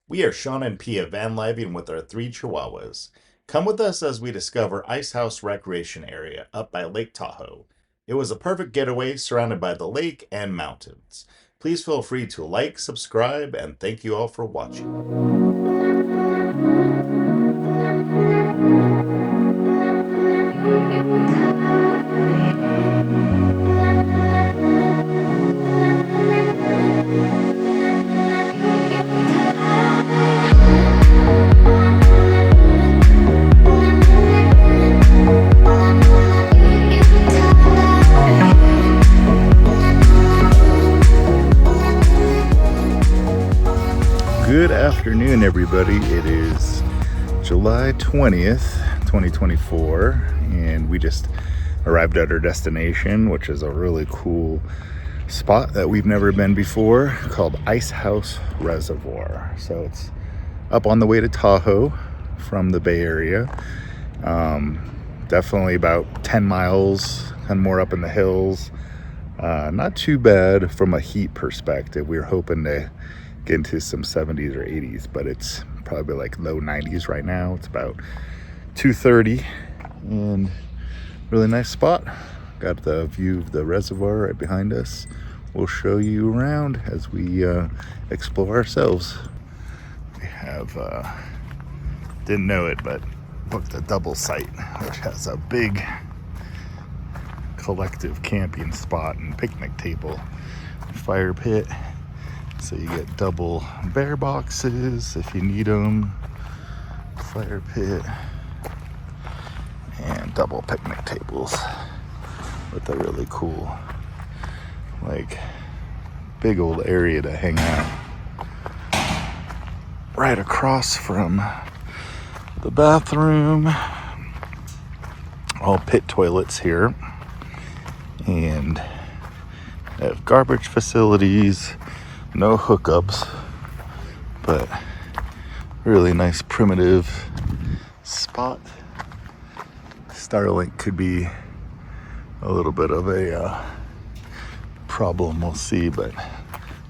We are Sean and Pia van living with our three chihuahuas. Come with us as we discover Ice House Recreation Area up by Lake Tahoe. It was a perfect getaway surrounded by the lake and mountains. Please feel free to like, subscribe, and thank you all for watching. Good afternoon, everybody. It is July 20th, 2024, and we just arrived at our destination, which is a really cool spot that we've never been before, called Ice House Reservoir. So it's up on the way to Tahoe from the Bay Area. Definitely about 10 miles and more up in the hills. Not too bad from a heat perspective. We were hoping to get into some 70s or 80s, but it's probably like low 90s right now. It's about 2:30 and really nice spot. Got the view of the reservoir right behind us. We'll show you around as we explore ourselves. We have didn't know it, but booked a double site, which has a big collective camping spot and picnic table, fire pit. So you get double bear boxes if you need them, fire pit, and double picnic tables with a really cool, like, big old area to hang out. Right across from the bathroom, all pit toilets here, and they have garbage facilities. No hookups, but really nice primitive spot. Starlink could be a little bit of a problem, we'll see, but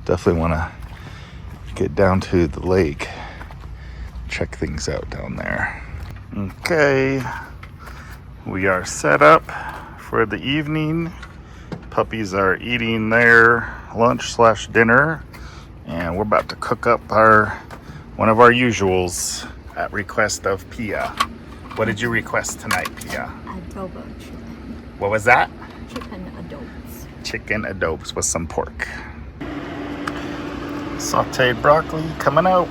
definitely want to get down to the lake, check things out down there. Okay, we are set up for the evening. Puppies are eating their lunch/dinner, and we're about to cook up one of our usuals at request of Pia. What did you request tonight, Pia? Adobo chicken. What was that? Chicken adobes. Chicken adobes with some pork. Sauteed broccoli coming out.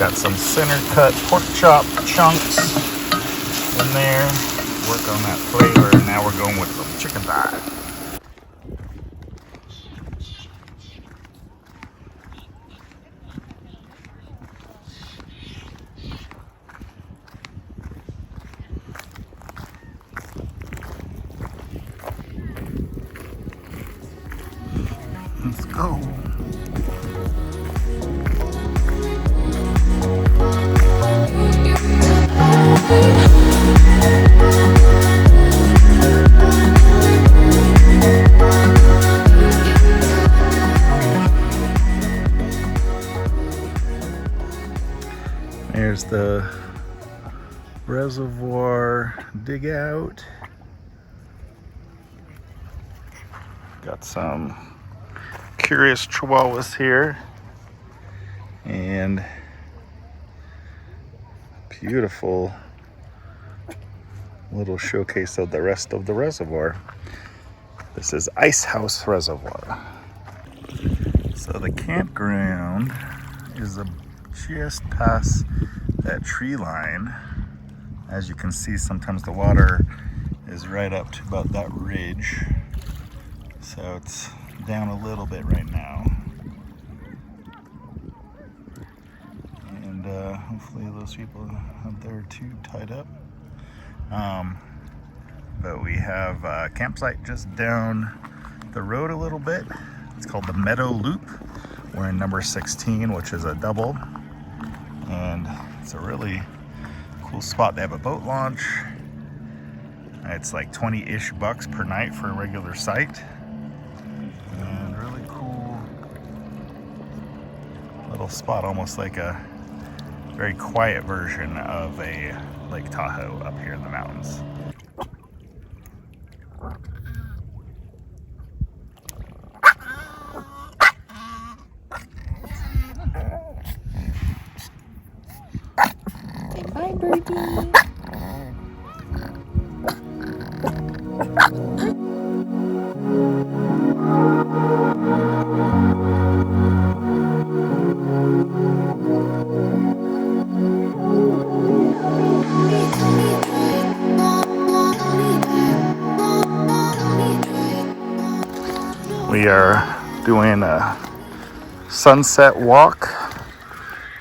Got some center cut pork chop chunks in there. Work on that flavor, and now we're going with some chicken thigh. Let's go. There's the reservoir dig out. Got some curious chihuahuas here, and beautiful little showcase of the rest of the reservoir. This is Ice House Reservoir. So the campground is just past that tree line. As you can see, sometimes the water is right up to about that ridge. So it's down a little bit right now. And hopefully those people out there are too tied up. But we have a campsite just down the road a little bit. It's called the Meadow Loop. We're in number 16, which is a double. And it's a really cool spot. They have a boat launch. It's like 20-ish bucks per night for a regular site. And really cool little little spot, almost like a very quiet version of a Lake Tahoe up here in the mountains. Say bye, birdie. We are doing a sunset walk.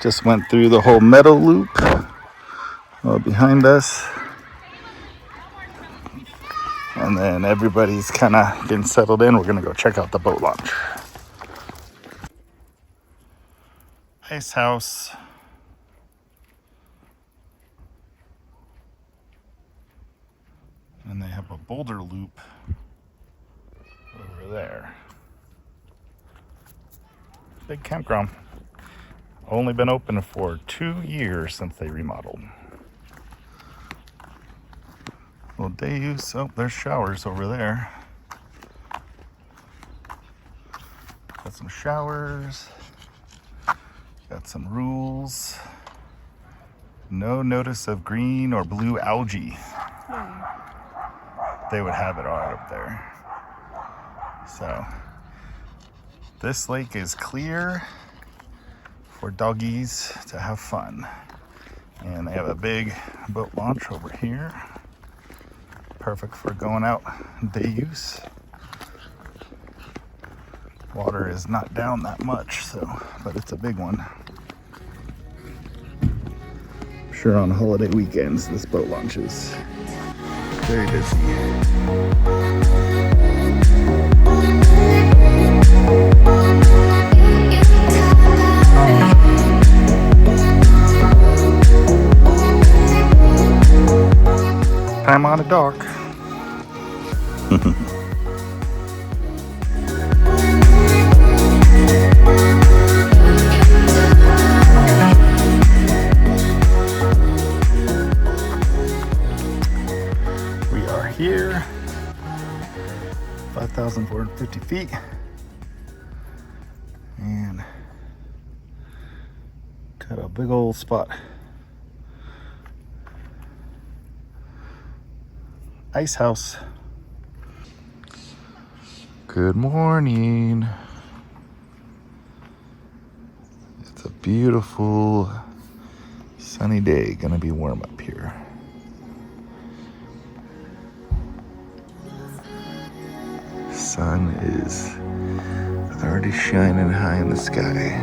Just went through the whole meadow loop behind us. And then everybody's kind of getting settled in. We're going to go check out the boat launch. Ice House. And they have a boulder loop over there. Big campground. Only been open for 2 years since they remodeled. Well, day use. Oh, there's showers over there. Got some showers. Got some rules. No notice of green or blue algae. They would have it all up there. So, this lake is clear for doggies to have fun. And they have a big boat launch over here. Perfect for going out day use. Water is not down that much, so, but it's a big one. I'm sure on holiday weekends this boat launch is very busy. Time on a dock. We are here, 5,450 feet, and got a big old spot. Ice House. Good morning. It's a beautiful sunny day. Gonna be warm up here. Sun is already shining high in the sky.